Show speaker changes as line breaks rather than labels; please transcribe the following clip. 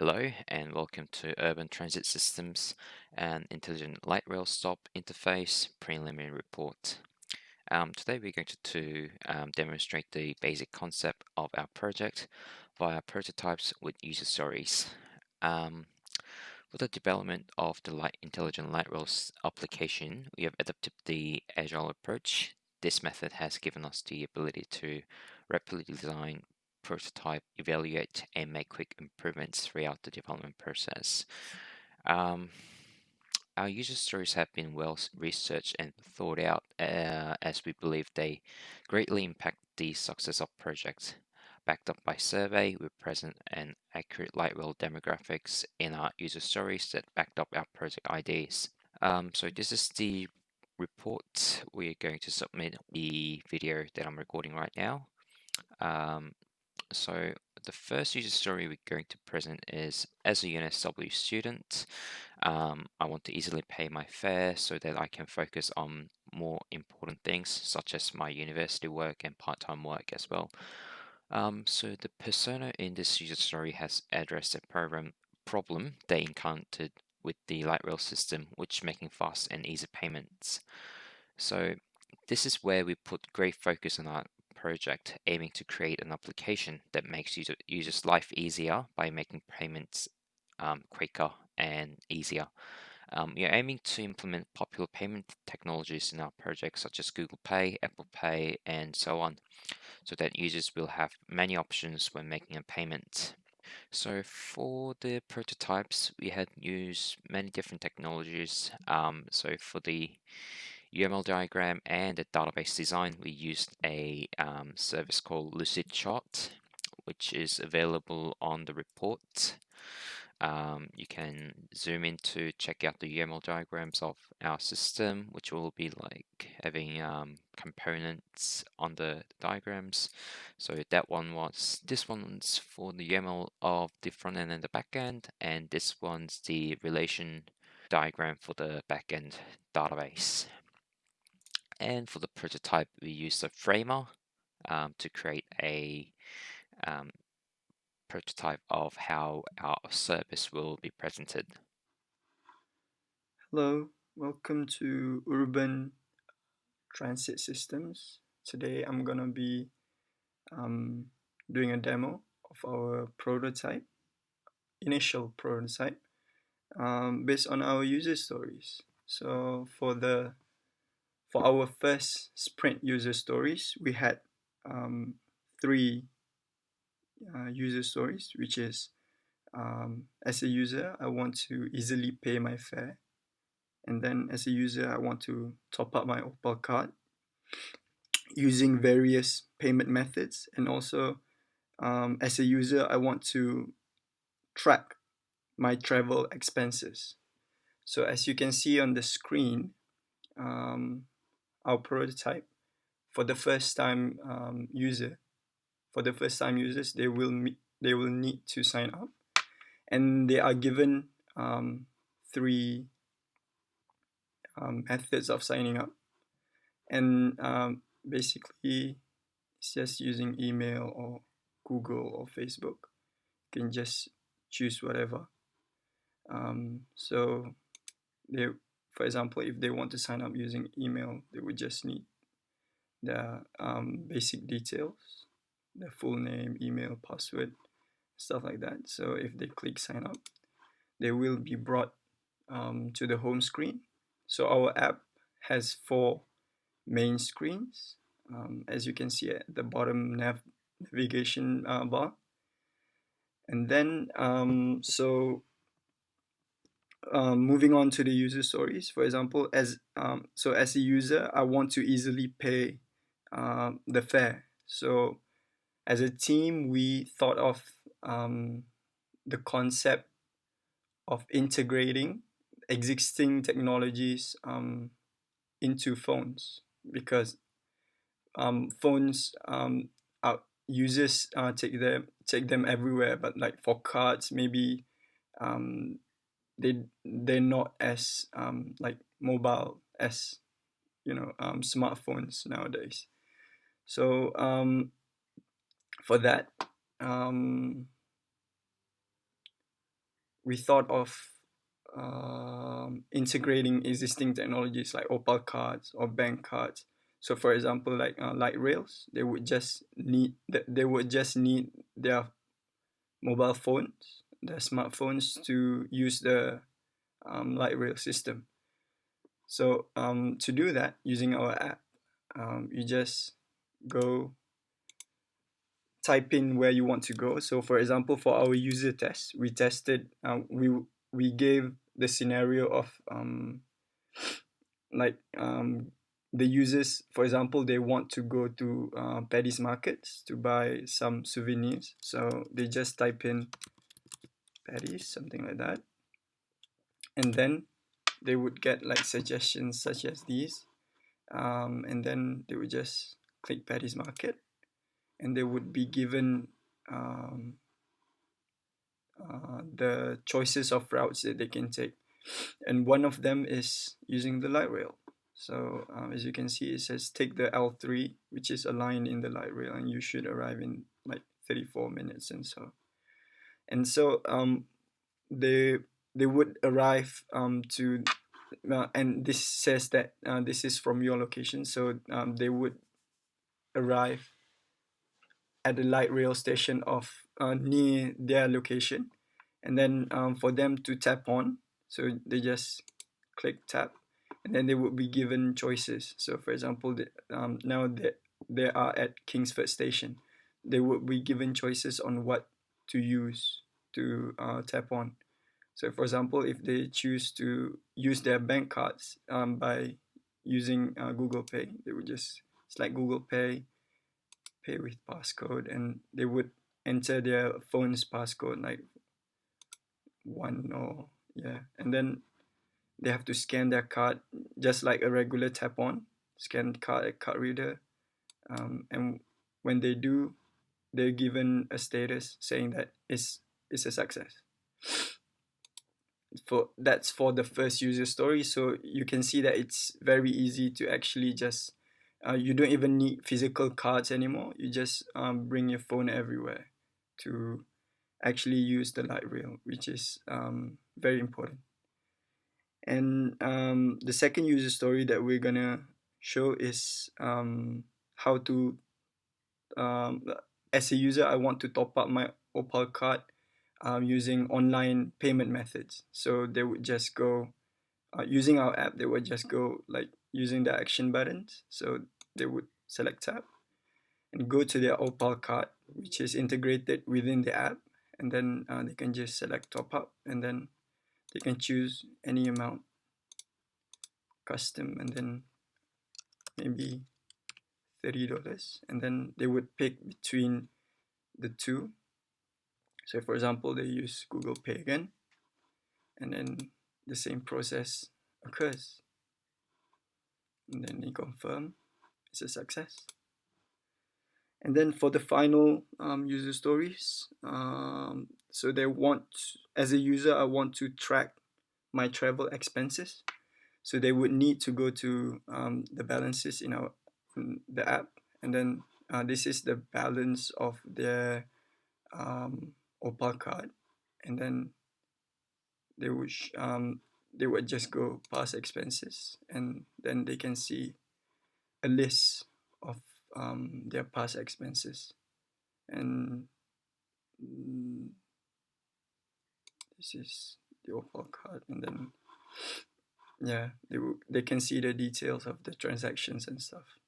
Hello and welcome to Urban Transit Systems and Intelligent Light Rail Stop Interface Preliminary Report. Today we're going to demonstrate the basic concept of our project via prototypes with user stories. For the development of the Intelligent Light Rails application, we have adopted the Agile approach. This method has given us the ability to rapidly design, prototype, evaluate, and make quick improvements throughout the development process. Our user stories have been well researched and thought out as we believe they greatly impact the success of projects. Backed up by survey, we present an accurate light rail demographics in our user stories that backed up our project ideas. So this is the report. We're going to submit the video that I'm recording right now. So the first user story we're going to present is, as a UNSW student, I want to easily pay my fare so that I can focus on more important things such as my university work and part-time work as well. So the persona in this user story has addressed a problem they encountered with the light rail system, which making fast and easy payments. So this is where we put great focus on our project, aiming to create an application that makes users' life easier by making payments quicker and easier. We are aiming to implement popular payment technologies in our project, such as Google Pay, Apple Pay, and so on, so that users will have many options when making a payment. So for the prototypes, we had used many different technologies. So for the UML diagram and the database design, we used a service called Lucidchart, which is available on the report. You can zoom in to check out the UML diagrams of our system, which will be like having components on the diagrams. So this one's for the UML of the front end and the back end, and this one's the relation diagram for the back end database. And for the prototype, we used a framer to create a prototype of how our service will be presented.
Hello, welcome to Urban Transit Systems. Today I'm gonna be doing a demo of our prototype, initial prototype, based on our user stories. So for our first sprint user stories, we had three user stories, which is as a user, I want to easily pay my fare. And then as a user, I want to top up my Opal card using various payment methods. And also, as a user, I want to track my travel expenses. So as you can see on the screen, our prototype for the first time users, they will need to sign up, and they are given three methods of signing up, and basically it's just using email or Google or Facebook. You can just choose whatever. So they, for example, if they want to sign up using email, they would just need the basic details, the full name, email, password, stuff like that. So if they click sign up, they will be brought to the home screen. So our app has four main screens, as you can see at the bottom navigation bar. And then moving on to the user stories. For example, as a user, I want to easily pay the fare. So as a team, we thought of the concept of integrating existing technologies into phones, because phones users take them everywhere, but like for cards, maybe they're not as like mobile as smartphones nowadays. So for that, we thought of integrating existing technologies like Opal cards or bank cards. So, for example, like light rails, they would just need their mobile phones, their smartphones, to use the light rail system. So to do that using our app, you just go type in where you want to go. So for example, for our user test, we tested, we gave the scenario of like the users, for example, they want to go to Paddy's markets to buy some souvenirs. So they just type in Paddy's, something like that, and then they would get like suggestions such as these, and then they would just click Paddy's market, and they would be given um, the choices of routes that they can take, and one of them is using the light rail. So as you can see, it says take the L3, which is aligned in the light rail, and you should arrive in like 34 minutes. And so they they would arrive to and this says that this is from your location, so they would arrive at the light rail station of near their location, and then for them to tap on, so they just click tap, and then they would be given choices. So for example, now that they are at Kingsford station, they would be given choices on what to use to tap on. So for example, if they choose to use their bank cards by using Google Pay, they would just select Google Pay, pay with passcode, and they would enter their phone's passcode, like one, or yeah, and then they have to scan their card just like a regular tap on, scan card at card reader, and when they do, they're given a status saying that it's a success. That's for the first user story. So you can see that it's very easy to actually just you don't even need physical cards anymore. You just bring your phone everywhere to actually use the light rail, which is very important. And the second user story that we're gonna show is how to um, as a user, I want to top up my Opal card using online payment methods. So they would just go using our app. They would just go like using the action buttons. So they would select tap and go to their Opal card, which is integrated within the app, and then they can just select top up, and then they can choose any amount, custom, and then maybe $30, and then they would pick between the two. So for example, they use Google Pay again, and then the same process occurs, and then they confirm it's a success. And then for the final user stories, so they want, as a user, I want to track my travel expenses. So they would need to go to the balances in the app, and then this is the balance of their Opal card, and then they would they would just go past expenses, and then they can see a list of their past expenses, and this is the Opal card, and then yeah, they can see the details of the transactions and stuff.